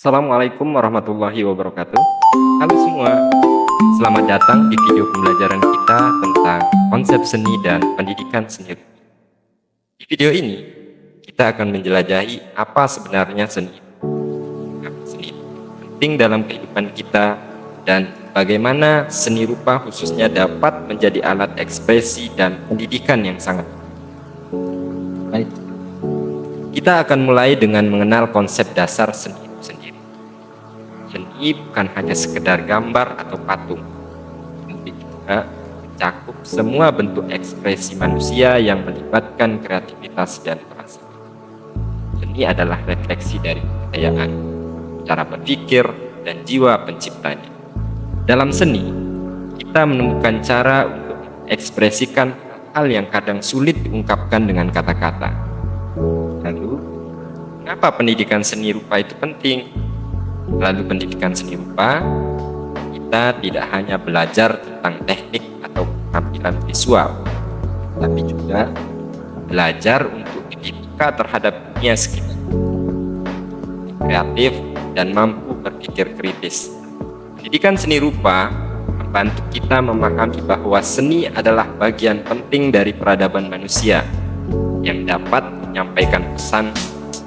Assalamualaikum warahmatullahi wabarakatuh. Halo semua, selamat datang di video pembelajaran kita tentang konsep seni dan pendidikan seni. Di video ini, kita akan menjelajahi apa sebenarnya seni. Seni penting dalam kehidupan kita dan bagaimana seni rupa khususnya dapat menjadi alat ekspresi dan pendidikan yang sangat baik. Kita akan mulai dengan mengenal konsep dasar seni itu sendiri. Seni bukan hanya sekedar gambar atau patung, tapi juga mencakup semua bentuk ekspresi manusia yang melibatkan kreativitas dan perasaan. Seni adalah refleksi dari kebudayaan, cara berpikir, dan jiwa penciptanya. Dalam seni, kita menemukan cara untuk mengekspresikan hal yang kadang sulit diungkapkan dengan kata-kata. Lalu, kenapa pendidikan seni rupa itu penting? Lalu pendidikan seni rupa, kita tidak hanya belajar tentang teknik atau penampilan visual, tapi juga belajar untuk lebih peka terhadap dunia sekitar, kreatif, dan mampu berpikir kritis. Pendidikan seni rupa membantu kita memahami bahwa seni adalah bagian penting dari peradaban manusia yang dapat menyampaikan pesan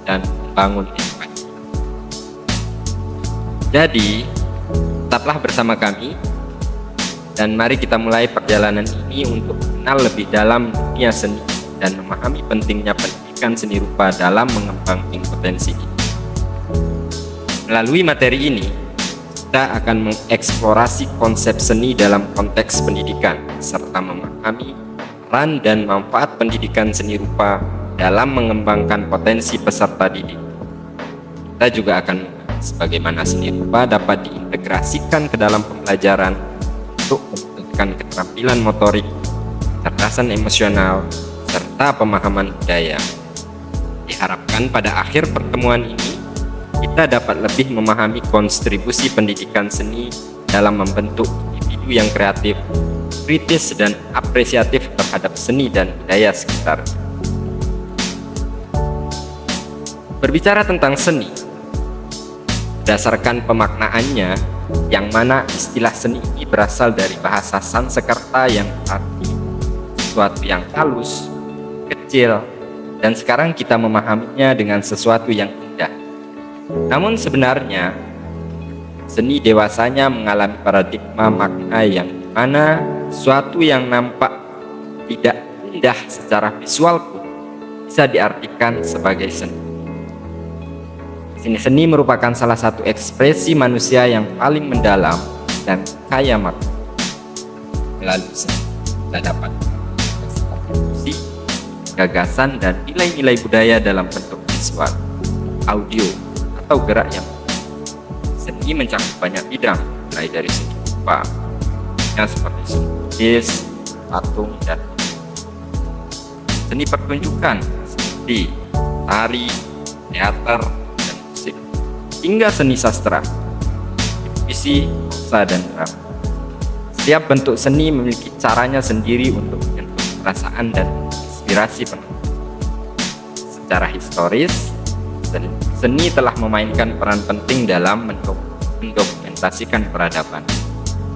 dan membangun empati. Jadi, tetaplah bersama kami dan mari kita mulai perjalanan ini untuk mengenal lebih dalam dunia seni dan memahami pentingnya pendidikan seni rupa dalam mengembangkan potensi ini. Melalui materi ini, kita akan mengeksplorasi konsep seni dalam konteks pendidikan serta memahami peran dan manfaat pendidikan seni rupa dalam mengembangkan potensi peserta didik. Kita juga akan membahas bagaimana seni rupa dapat diintegrasikan ke dalam pembelajaran untuk meningkatkan keterampilan motorik, kecerdasan emosional, serta pemahaman budaya. Diharapkan pada akhir pertemuan ini, kita dapat lebih memahami kontribusi pendidikan seni dalam membentuk individu yang kreatif, kritis, dan apresiatif terhadap seni dan budaya sekitar. Berbicara tentang seni, berdasarkan pemaknaannya, yang mana istilah seni ini berasal dari bahasa Sanskerta yang arti sesuatu yang halus, kecil, dan sekarang kita memahaminya dengan sesuatu yang indah. Namun sebenarnya, seni dewasanya mengalami paradigma makna yang mana suatu yang nampak tidak indah secara visual pun bisa diartikan sebagai seni. Seni merupakan salah satu ekspresi manusia yang paling mendalam dan kaya makna. Melalui seni, kita dapat mengekspresi gagasan dan nilai-nilai budaya dalam bentuk visual, audio, atau gerak yang seni mencakup banyak bidang, mulai dari seni rupa, seperti seni lukis, patung, dan seni pertunjukan seperti tari, teater, dan musik, hingga seni sastra, puisi, prosa, dan drama. Setiap bentuk seni memiliki caranya sendiri untuk menyentuh perasaan dan inspirasi penonton. Secara historis, seni telah memainkan peran penting dalam mendokumentasikan peradaban,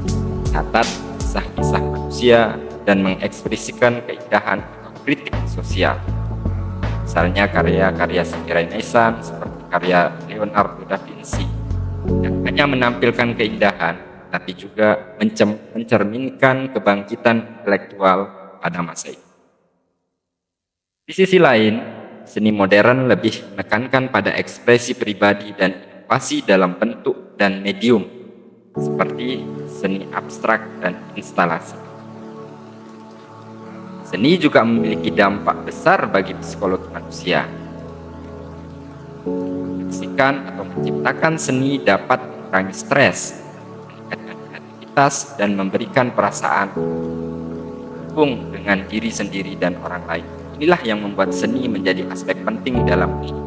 mencatat kisah-kisah manusia, dan mengekspresikan keindahan atau kritik sosial. Misalnya karya-karya seni Renaissance seperti karya Leonardo da Vinci yang hanya menampilkan keindahan, tapi juga mencerminkan kebangkitan intelektual pada masa itu. Di sisi lain, seni modern lebih menekankan pada ekspresi pribadi dan inovasi dalam bentuk dan medium, seperti seni abstrak dan instalasi. Seni juga memiliki dampak besar bagi psikologi manusia. Menyaksikan atau menciptakan seni dapat mengurangi stres, meningkatkan kreativitas, dan memberikan perasaan hubung dengan diri sendiri dan orang lain. Inilah yang membuat seni menjadi aspek penting dalam hidup.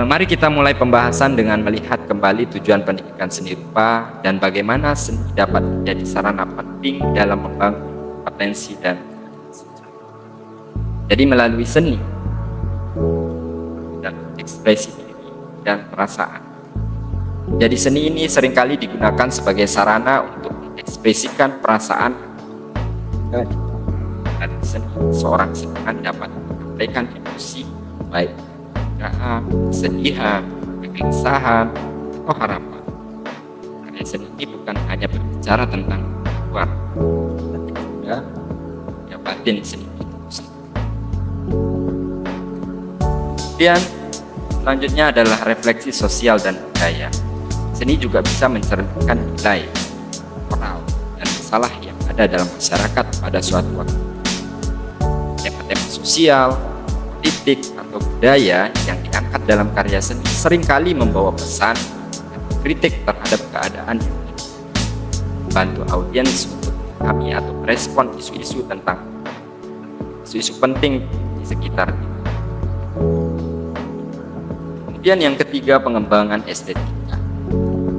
Mari kita mulai pembahasan dengan melihat kembali tujuan pendidikan seni rupa dan bagaimana seni dapat menjadi sarana penting dalam membangun potensi dan. Jadi melalui seni, ekspresi diri dan perasaan. Jadi seni ini seringkali digunakan sebagai sarana untuk mengekspresikan perasaan. Dan seni, seorang seniman dapat menyampaikan emosi baik kegembiraan, kesedihan, kegelisahan, atau harapan. Karya seni ini bukan hanya berbicara tentang luar, tapi juga batin seni. Kemudian selanjutnya adalah refleksi sosial dan budaya. Seni juga bisa mencerminkan nilai, moral, dan masalah yang ada dalam masyarakat pada suatu waktu. Tema-tema sosial, politik, atau budaya yang diangkat dalam karya seni seringkali membawa pesan dan kritik terhadap keadaan yang membantu audiens untuk memahami atau merespon isu-isu penting di sekitarnya. Kemudian yang ketiga, pengembangan estetika.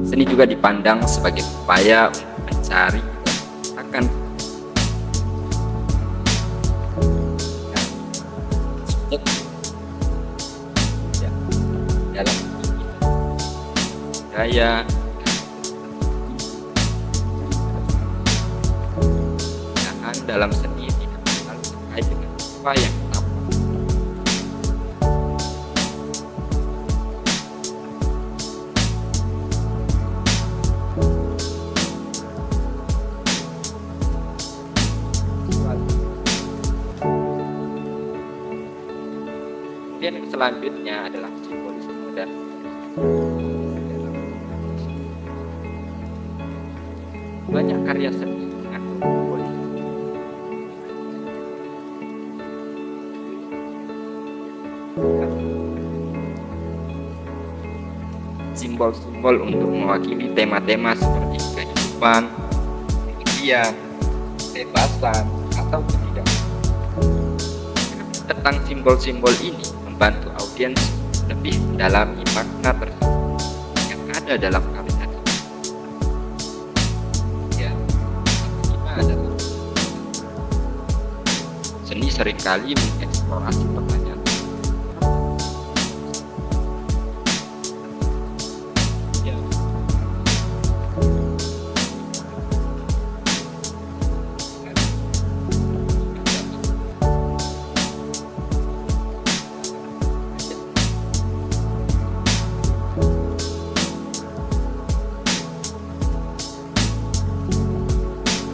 Seni juga dipandang sebagai upaya untuk mencari akan dalam gaya dalam seni tidak selalu terkait dengan apa yang tampak. Kemudian yang selanjutnya adalah simbolisme dan banyak karya seni mengandung simbolisme. Simbol-simbol untuk mewakili tema-tema seperti kehidupan, kemudian kebebasan, atau ketidakpastian. Tentang simbol-simbol ini membantu audiens lebih mendalami makna tersebut yang ada dalam karya. Ya, kelima adalah seni seringkali mengeksplorasi pertanyaan.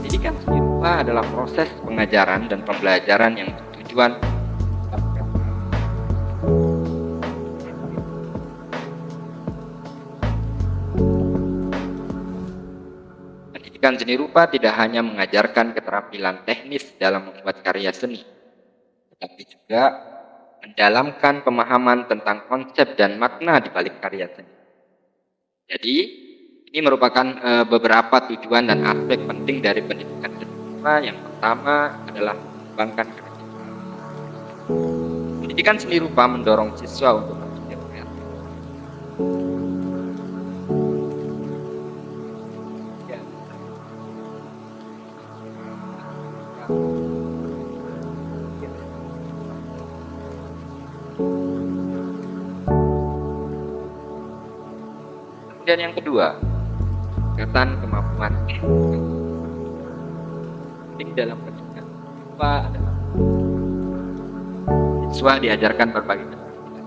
Pendidikan seni rupa adalah proses pengajaran dan pembelajaran yang bertujuan pendidikan seni rupa tidak hanya mengajarkan keterampilan teknis dalam membuat karya seni, tetapi juga mendalamkan pemahaman tentang konsep dan makna di balik karya seni. Jadi ini merupakan beberapa tujuan dan aspek penting dari pendidikan seni rupa. Yang pertama adalah mengembangkan kreativitas. Pendidikan seni rupa mendorong siswa untuk berpikir kreatif. Kemudian yang kedua, peningkatan kemampuan penting dalam pendidikan rupa adalah siswa diajarkan berbagai keterampilan.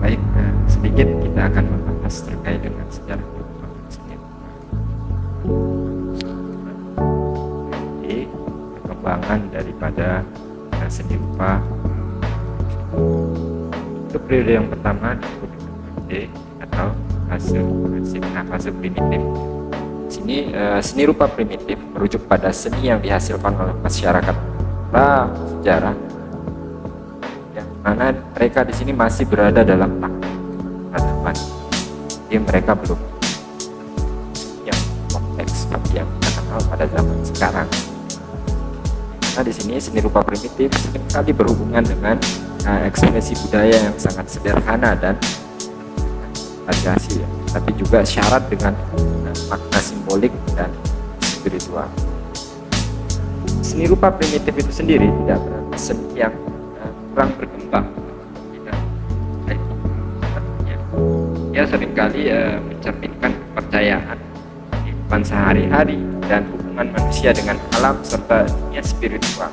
Baik, sedikit kita akan membahas terkait dengan sejarah seni rupa. Jadi perkembangan daripada seni rupa itu periode yang pertama disebut atau fase primitif. Sini seni rupa primitif merujuk pada seni yang dihasilkan oleh masyarakat sejarah, yang mana mereka di sini masih berada dalam peradaban. Jadi mereka belum yang kompleks seperti yang kita kenal pada zaman sekarang. Nah di sini seni rupa primitif seringkali berhubungan dengan ekspresi budaya yang sangat sederhana dan variasi, tapi juga syarat dengan makna simbolik dan spiritual. Seni rupa primitif itu sendiri tidak berarti seni yang kurang berkembang, Dia seringkali mencerminkan kepercayaan kehidupan sehari-hari dan hubungan manusia dengan alam serta dunia spiritual.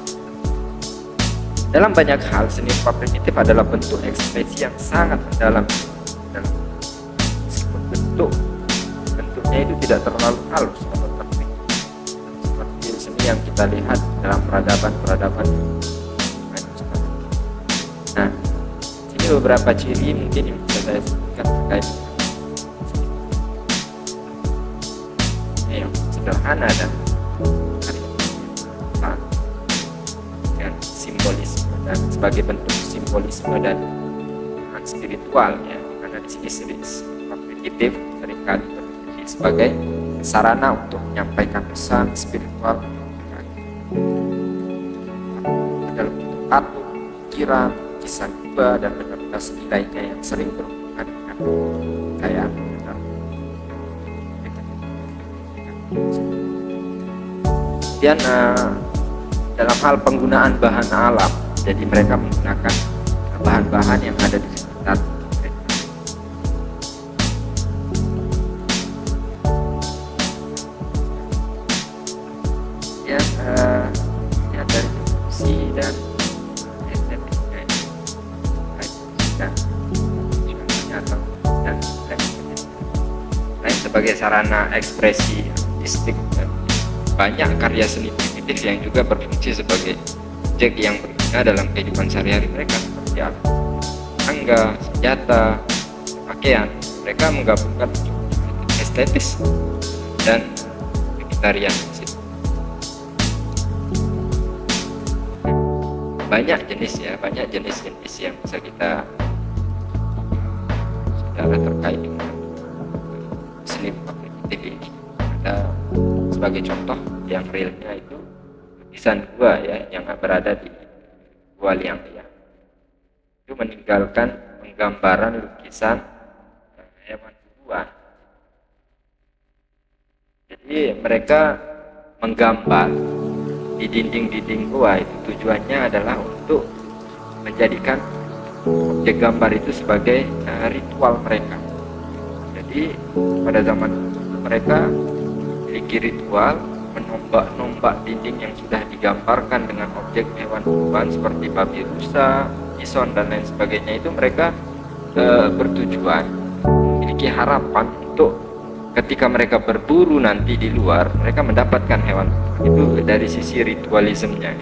Dalam banyak hal, seni rupa primitif adalah bentuk ekspresi yang sangat mendalam. Meskipun bentuknya itu tidak terlalu halus atau terpikir, seperti seni yang kita lihat dalam peradaban. Nah, ini beberapa ciri mungkin yang bisa saya sebutkan terkait yang sederhana dan simbolisme dan sebagai bentuk simbolisme dan spiritual ya, karena di sini primitif seringkali berfungsi sebagai sarana untuk menyampaikan pesan spiritual dalam bentuk patung, ukiran, kisah giba dan benda-benda seni lainnya yang sering berhubungan dengan kekayaan. Kemudian dalam hal penggunaan bahan alam, jadi mereka menggunakan bahan-bahan yang ada di sekitar mereka. Ya, dari fungsi dan estetiknya dan lain sebagai sarana ekspresi artistik. Banyak karya seni primitif yang juga berfungsi sebagai objek yang berguna dalam kehidupan sehari-hari mereka, seperti alat tangga, senjata, pakaian. Mereka menggabungkan estetis dan vegetarian. Banyak jenis yang bisa kita saudara terkait dengan seni rupa primitif ini. Ada sebagai contoh yang realnya itu lukisan gua ya yang berada di Gua Liang ya, itu meninggalkan penggambaran lukisan hewan buruan. Jadi mereka menggambar di dinding-dinding gua itu tujuannya adalah untuk menjadikan objek gambar itu sebagai ritual mereka. Jadi pada zaman itu mereka memiliki ritual menombak dinding yang sudah digambarkan dengan objek hewan buruan seperti babi rusa, bison dan lain sebagainya. Itu mereka bertujuan memiliki harapan untuk ketika mereka berburu nanti di luar mereka mendapatkan hewan itu dari sisi ritualismenya.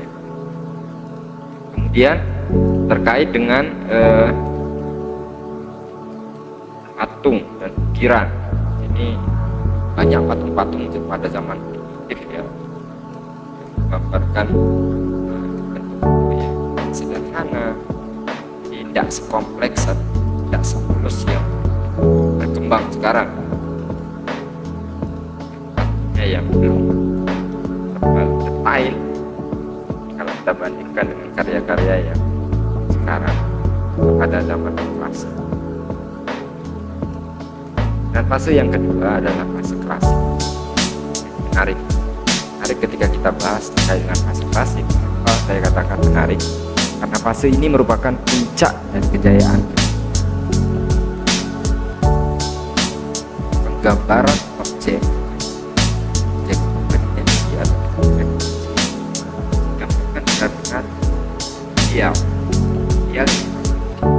Kemudian terkait dengan patung dan ukiran, ini banyak patung-patung pada zaman primitif ya menggambarkan bentuk yang sederhana, tidak sekompleks atau tidak semulus yang berkembang sekarang. Yang belum terlalu detail kalau kita bandingkan dengan karya-karya yang sekarang pada zaman klasik. Dan fase yang kedua adalah fase klasik. Menarik ketika kita bahas terkait dengan fase klasik. Kenapa saya katakan menarik? Karena fase ini merupakan puncak dan kejayaan penggambaran objek evidensial yang benar-benar ideal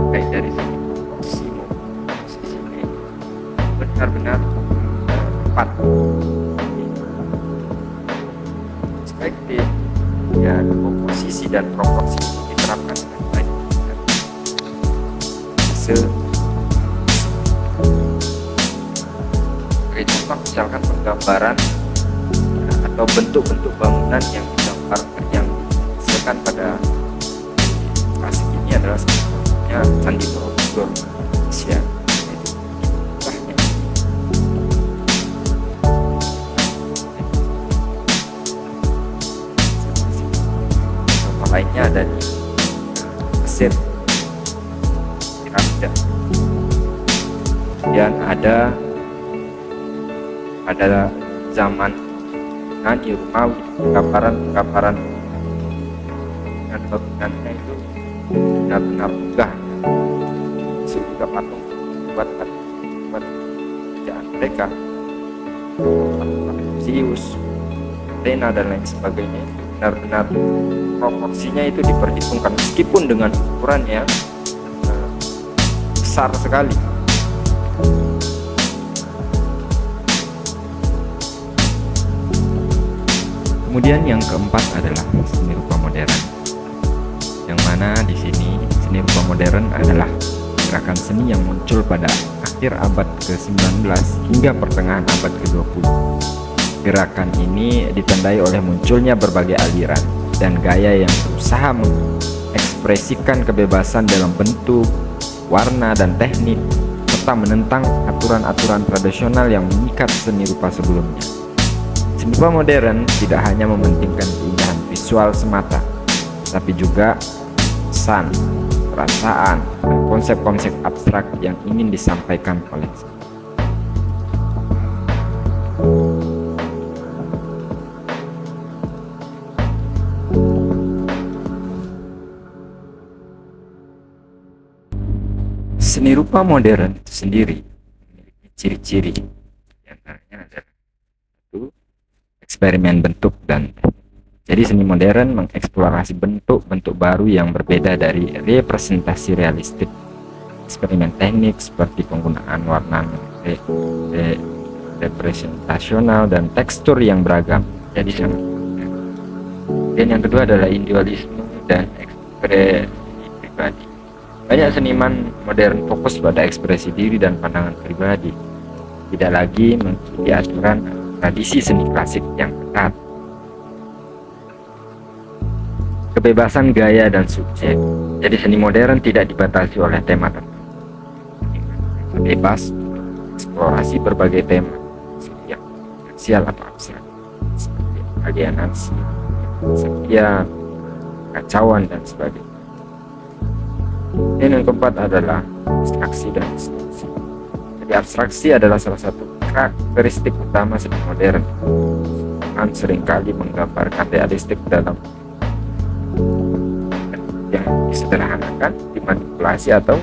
baik dari sisi posisi benar-benar tepat perspektif ya, komposisi dan proporsi itu diterapkan dengan baik. Sebagai contoh misalkan penggambaran atau bentuk-bentuk bangunan yang digambarkan yang dihasilkan pada klasik ini adalah sebetulnya Candi Borobudur Indonesia. Contoh lainnya ada di Mesir, piramida. Kemudian ada pada zaman Yunani, Romawi, penggambaran dan bangunannya itu benar-benar megah. Itu juga patung buat mereka, Zeus, Athena dan lain sebagainya, benar-benar proporsinya itu diperhitungkan meskipun dengan ukuran yang besar sekali. Kemudian yang keempat adalah seni rupa modern, yang mana di sini seni rupa modern adalah gerakan seni yang muncul pada akhir abad ke-19 hingga pertengahan abad ke-20. Gerakan ini ditandai oleh munculnya berbagai aliran dan gaya yang berusaha mengekspresikan kebebasan dalam bentuk, warna, dan teknik, serta menentang aturan-aturan tradisional yang mengikat seni rupa sebelumnya. Seni rupa modern tidak hanya mementingkan keindahan visual semata, tapi juga pesan, perasaan, dan konsep-konsep abstrak yang ingin disampaikan oleh seni. Seni rupa modern itu sendiri memiliki ciri-ciri, diantaranya adalah satu, eksperimen bentuk dan teknik. Jadi seni modern mengeksplorasi bentuk-bentuk baru yang berbeda dari representasi realistik. Eksperimen teknik seperti penggunaan warna representasional dan tekstur yang beragam. Jadi sangat. Dan yang kedua adalah individualisme dan ekspresi pribadi. Banyak seniman modern fokus pada ekspresi diri dan pandangan pribadi, tidak lagi mengikuti aturan tradisi seni klasik yang ketat. Kebebasan gaya dan subjek. Jadi seni modern tidak dibatasi oleh tema tertentu. Bebas eksplorasi berbagai tema, yang esensial atau abstrak, seperti alienasi, kesetiaan, kacauan, dan sebagainya. Dan yang keempat adalah abstraksi dan distorsi. Jadi abstraksi adalah salah satu karakteristik utama seni modern, yang seringkali menggambarkan realistik dalam yang disederhanakan, dimanipulasi atau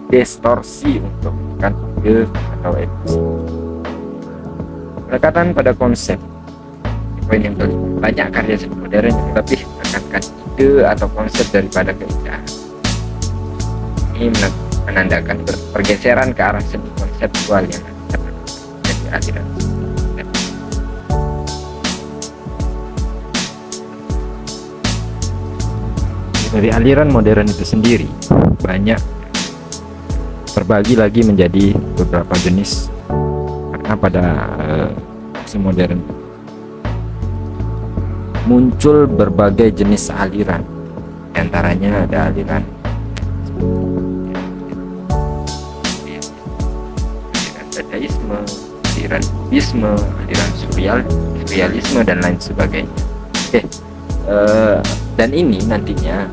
distorsi untuk menekan ide atau emosi. Pendekatan pada konsep. Poin yang kelima, banyak karya seni modern yang lebih menekankan ide atau konsep daripada keindahan. Ini menandakan pergeseran ke arah seni konseptual yang menjadi aliran. Dari aliran modern itu sendiri banyak terbagi lagi menjadi beberapa jenis, karena pada seni modern muncul berbagai jenis aliran. Di antaranya ada aliran dadaisme, aliran kubisme, aliran surrealisme, dan lain sebagainya. Dan ini nantinya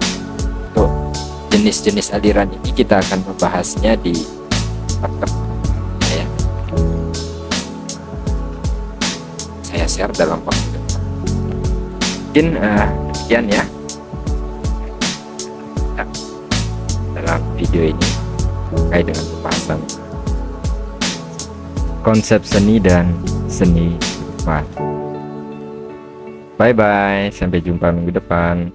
untuk jenis-jenis aliran ini kita akan membahasnya di ya. Saya share dalam waktu depan. Mungkin demikian ya dalam video ini terkait dengan pembahasan konsep seni dan seni rupa. Bye bye, sampai jumpa minggu depan.